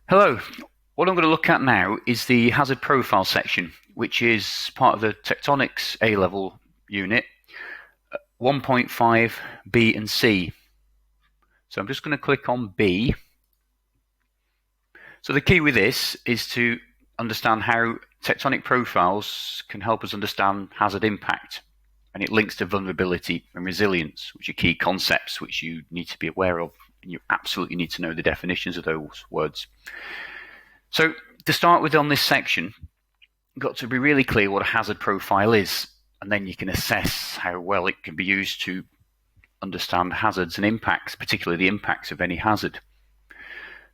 Hello. What I'm going to look at now is the hazard profile section, which is part of the Tectonic's A-level unit, 1.5, B and C. So I'm just going to click on B. So the key with this is to understand how tectonic profiles can help us understand hazard impact. And it links to vulnerability and resilience, which are key concepts which you need to be aware of. And you absolutely need to know the definitions of those words. So to start with on this section, you've got to be really clear what a hazard profile is, and then you can assess how well it can be used to understand hazards and impacts, particularly the impacts of any hazard.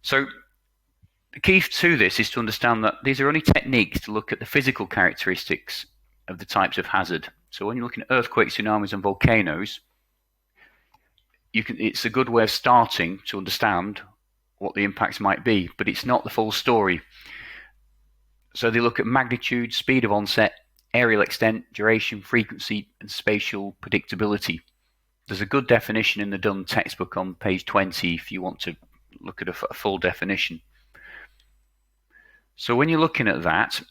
So the key to this is to understand that these are only techniques to look at the physical characteristics of the types of hazard. So when you're looking at earthquakes, tsunamis, and volcanoes, it's a good way of starting to understand what the impacts might be, but it's not the full story. So they look at magnitude, speed of onset, areal extent, duration, frequency, and spatial predictability. There's a good definition in the Dunn textbook on page 20 if you want to look at a full definition. So when you're looking at that,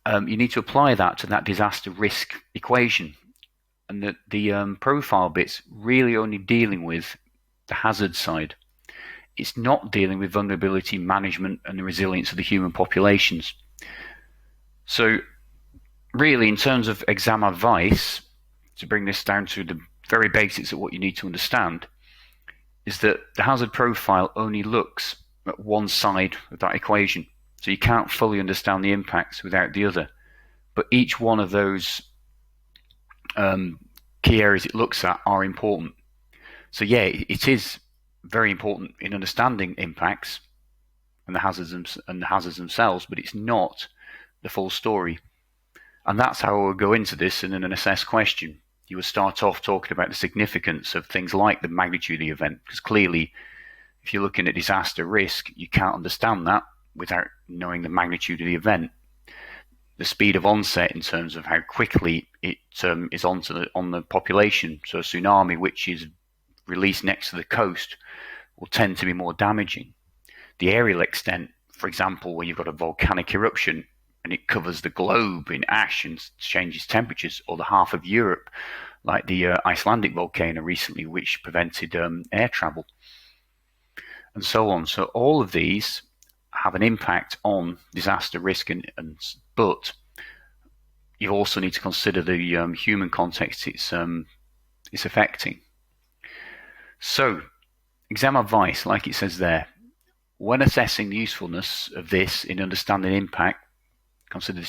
you need to apply that to that disaster risk equation. And the profile bit's really only dealing with the hazard side. It's not dealing with vulnerability management and the resilience of the human populations. So really, in terms of exam advice, to bring this down to the very basics of what you need to understand, is that the hazard profile only looks at one side of that equation. So you can't fully understand the impacts without the other. But each one of those key areas it looks at are important. So yeah, it is very important in understanding impacts and the hazards themselves, but it's not the full story. And that's how we'll go into this in an assess question. You will start off talking about the significance of things like the magnitude of the event, because clearly, if you're looking at disaster risk, you can't understand that without knowing the magnitude of the event. The speed of onset in terms of how quickly it is on the population. So a tsunami, which is released next to the coast, will tend to be more damaging. The areal extent, for example, where you've got a volcanic eruption and it covers the globe in ash and changes temperatures, or the half of Europe, like the Icelandic volcano recently, which prevented air travel, and so on. So all of these have an impact on disaster risk, but you also need to consider the human context it's affecting. So exam advice, like it says there, when assessing the usefulness of this in understanding impact, consider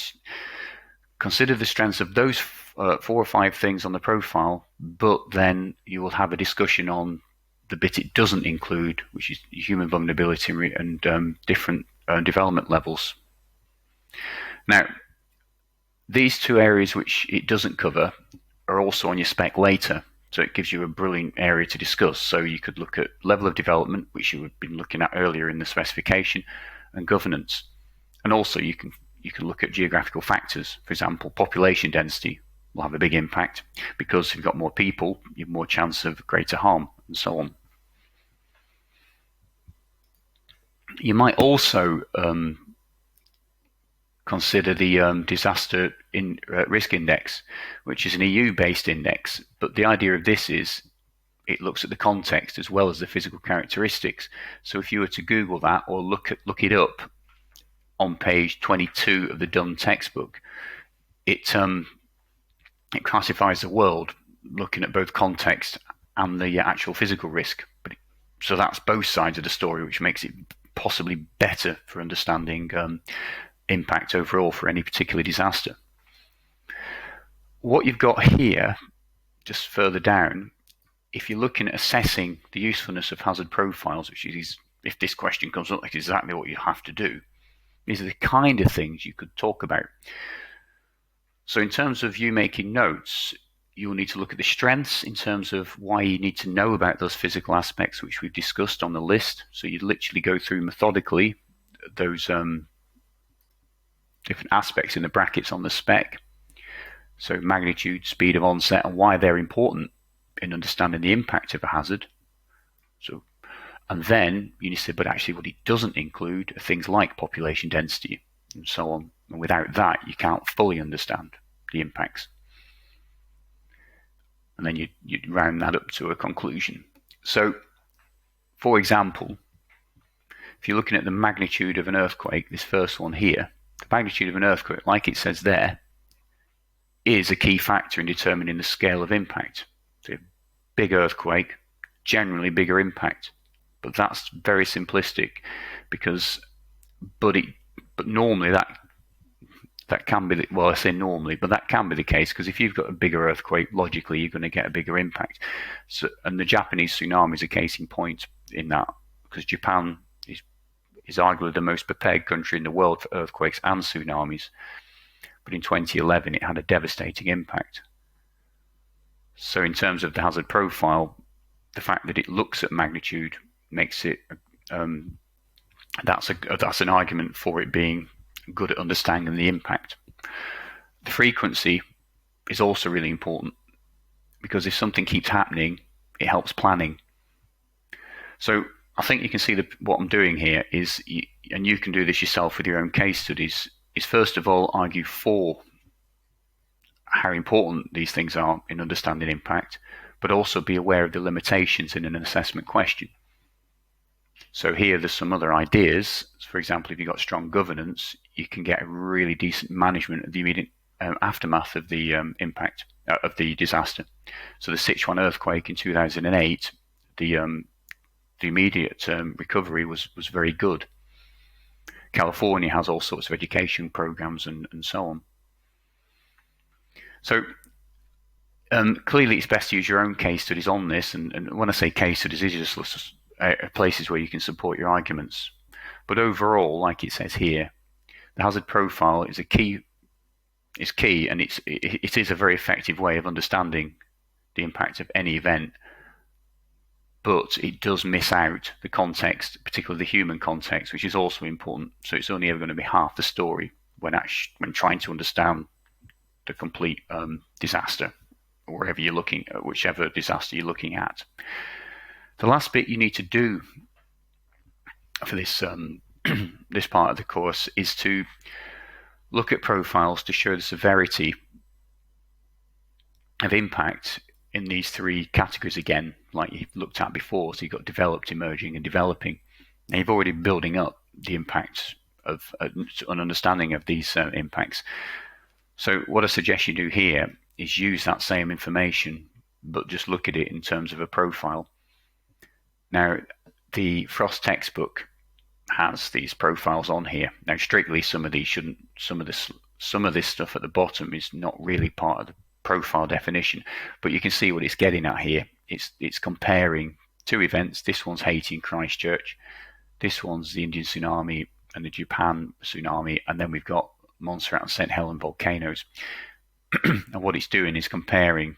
the strengths of those 4 or 5 things on the profile, but then you will have a discussion on the bit it doesn't include, which is human vulnerability and different development levels. Now, these 2 areas which it doesn't cover are also on your spec later, so it gives you a brilliant area to discuss. So you could look at level of development, which you have been looking at earlier in the specification, and governance. And also you can look at geographical factors. For example, population density will have a big impact, because if you've got more people, you have more chance of greater harm, and so on. You might also consider the disaster risk index, which is an EU-based index. But the idea of this is it looks at the context as well as the physical characteristics. So if you were to Google that or look it up on page 22 of the Dunn textbook, it classifies the world looking at both context and the actual physical risk. So that's both sides of the story, which makes it possibly better for understanding impact overall for any particular disaster. What you've got here, just further down, if you're looking at assessing the usefulness of hazard profiles, which is, if this question comes up, that's exactly what you have to do. These are the kind of things you could talk about. So in terms of you making notes, you'll need to look at the strengths in terms of why you need to know about those physical aspects, which we've discussed on the list. So you literally go through methodically those different aspects in the brackets on the spec. So magnitude, speed of onset, and why they're important in understanding the impact of a hazard. So And then you need to say, but actually what it doesn't include are things like population density and so on. And without that, you can't fully understand the impacts. And then you round that up to a conclusion. So, for example, if you're looking at the magnitude of an earthquake, this first one here, the magnitude of an earthquake, like it says there, is a key factor in determining the scale of impact. So, big earthquake, generally bigger impact. But that's very simplistic, because but normally that can be, well, I say normally, but that can be the case, because if you've got a bigger earthquake, logically you're going to get a bigger impact. So, and the Japanese tsunami is a case in point in that, because Japan is arguably the most prepared country in the world for earthquakes and tsunamis. But in 2011, it had a devastating impact. So in terms of the hazard profile, the fact that it looks at magnitude makes it that's an argument for it being good at understanding the impact. The frequency is also really important, because if something keeps happening, it helps planning. So I think you can see what I'm doing here is, and you can do this yourself with your own case studies, is first of all argue for how important these things are in understanding impact, but also be aware of the limitations in an assessment question. So here there's some other ideas. For example, if you've got strong governance, you can get a really decent management of the immediate aftermath of the impact of the disaster. So the Sichuan earthquake in 2008, the immediate recovery was very good. California has all sorts of education programs and so on. So clearly it's best to use your own case studies on this, and when I say case studies, these are just places where you can support your arguments. But overall, like it says here, the hazard profile is key, and it is a very effective way of understanding the impact of any event. But it does miss out the context, particularly the human context, which is also important. So it's only ever going to be half the story when trying to understand the complete disaster, or wherever you're looking at, whichever disaster you're looking at. The last bit you need to do for this this part of the course is to look at profiles to show the severity of impact in these three categories again, like you've looked at before. So you've got developed, emerging, and developing. Now you've already been building up the impacts of an understanding of these impacts. So what I suggest you do here is use that same information, but just look at it in terms of a profile. Now, the Frost textbook has these profiles on here. Now, strictly, some of these shouldn't. Some of this stuff at the bottom is not really part of the profile definition, but you can see what it's getting at here. It's comparing two events. This one's Haiti and Christchurch. This one's the Indian tsunami and the Japan tsunami, and then we've got Montserrat and St. Helens volcanoes. And what it's doing is comparing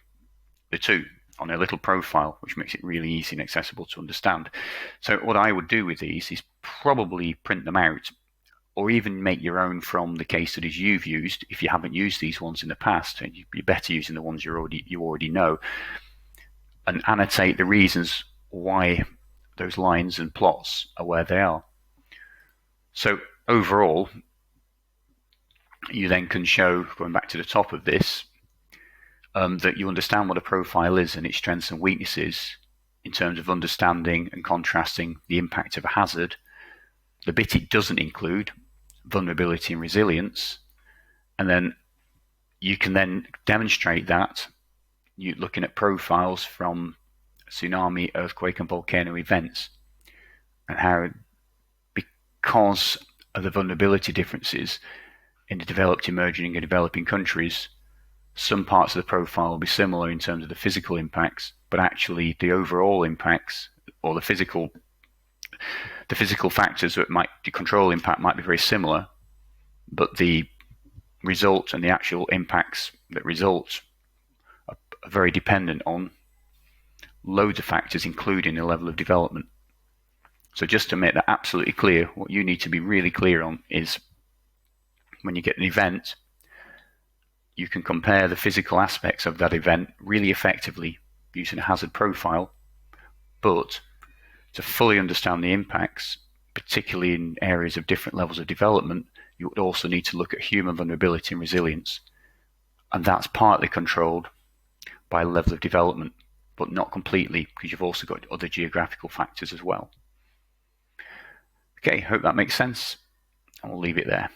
the two on a little profile, which makes it really easy and accessible to understand. So what I would do with these is probably print them out, or even make your own from the case studies you've used. If you haven't used these ones in the past, you'd be better using the ones you already know, and annotate the reasons why those lines and plots are where they are. So overall, you then can show, going back to the top of this, that you understand what a profile is and its strengths and weaknesses in terms of understanding and contrasting the impact of a hazard, the bit it doesn't include, vulnerability and resilience, and then you can then demonstrate that you're looking at profiles from tsunami, earthquake, and volcano events, and how, because of the vulnerability differences in the developed, emerging, and developing countries, some parts of the profile will be similar in terms of the physical impacts, but actually the overall impacts, or the physical factors that might control impact, might be very similar, but the result and the actual impacts that result are very dependent on loads of factors, including the level of development. So just to make that absolutely clear, what you need to be really clear on is, when you get an event, you can compare the physical aspects of that event really effectively using a hazard profile, but To fully understand the impacts, particularly in areas of different levels of development, you would also need to look at human vulnerability and resilience. And that's partly controlled by level of development, but not completely, because you've also got other geographical factors as well. Okay, hope that makes sense, and we'll leave it there.